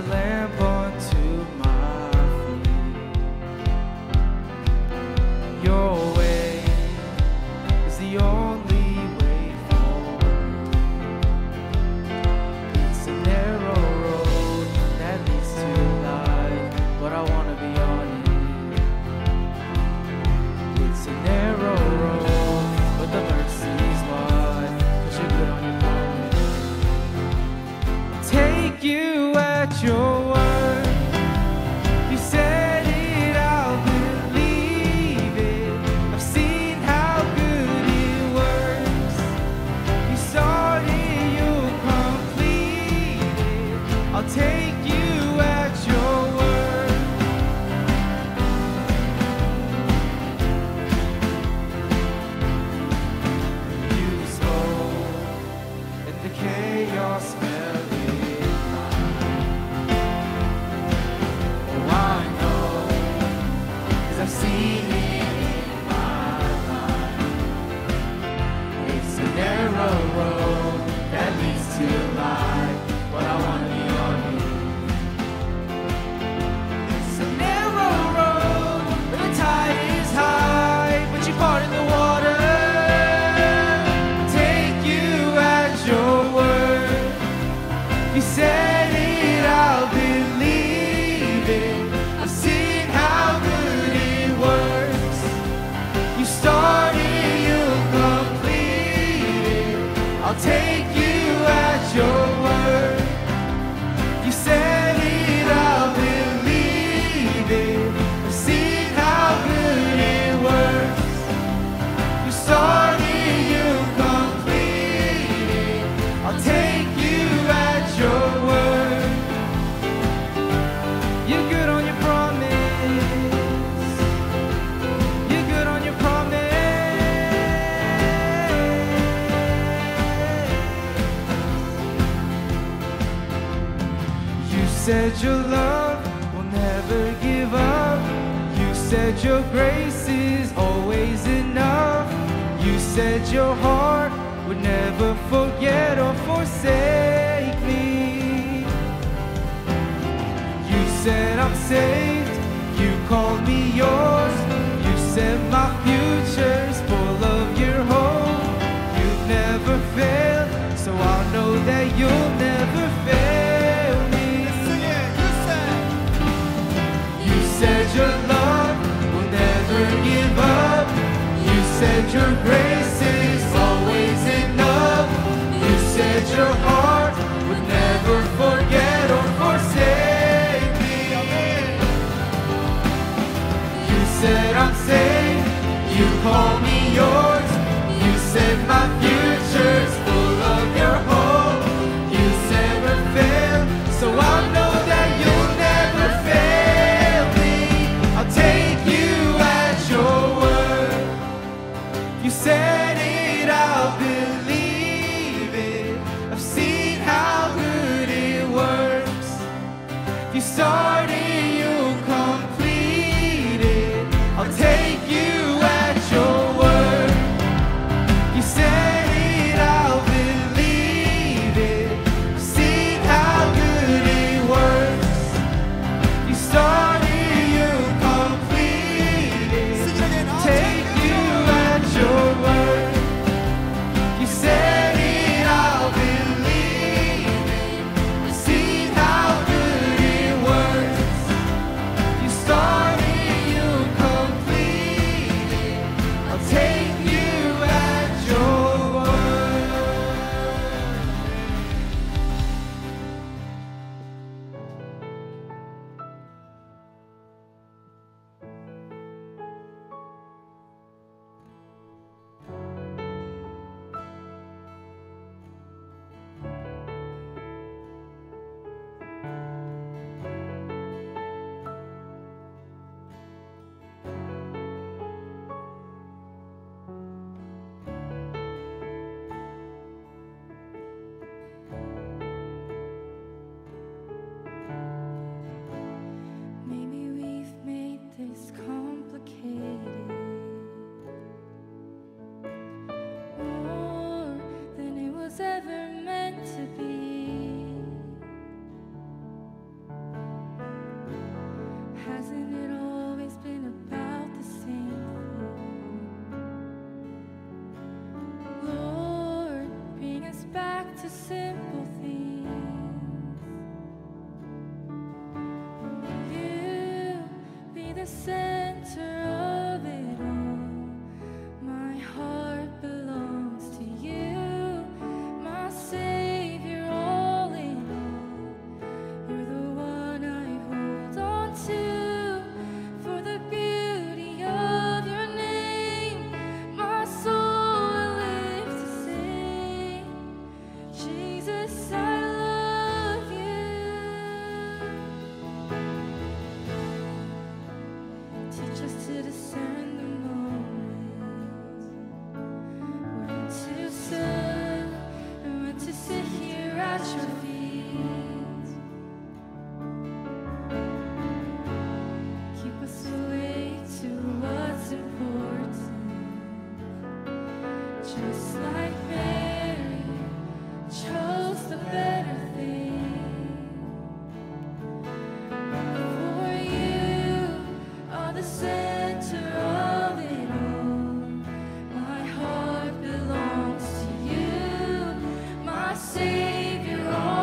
a lamp unto my feet. Your way is the only way forward. It's a narrow road that leads to life, but I wanna be on it. It's a narrow road, but the mercy's wide, 'cause you're good on your promise. Take you at your word. You said it, I'll believe it. I've seen how good it works. You started, you'll complete it. I'll take you at your word. You spoke, and the chaos fell in line. Oh, I know, 'cause I've seen it in my life. It's a narrow road that leads to life, but I want to be on it. It's a narrow road where the tide is high, but you part in the water. Take you at your word. You said it, I'll believe it. I've seen how good it works. You started, you'll complete it. I'll take you at your word. You said it, I'll believe it. I've seen how good it works. You started, you'll complete it. I'll take you at your word. You're good on your promise. You're good on your promise. You said your love will never give up. You said your grace is always enough. You said your heart would never forget or forsake me. You said I'm saved, you called me yours. You said my future's full of your hope. You've never failed, so I'll know that you'll never fail me. You said your love will never give up. You said your grace is always enough. You said your heart would never forget or forsake me. You said I'm saved, you call me yours. You said my future's full of your hope. You said never fail, so I'll know that you'll never fail me. I'll take you at your word. You said it, I'll believe it. I've seen how good it works. You started, you'll complete it. I'll take you at your word. You said it, I'll believe it. I've seen how good it works. You started, you'll complete it. Take you at your word. You said it, I'll believe it. I've seen how good it works. simple things. You be the center of it all. My heart belongs to you, my Savior, all in all. You're the one I hold on to, for the beauty of your name. My soul will live to sing, Jesus, I love you. Teach us to discern the moments when to serve and when to sit here at your feet. Keep us awake to what's important, just like Mary chose the better thing. For you are the center of it all. My heart belongs to you, my Savior, all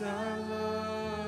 I love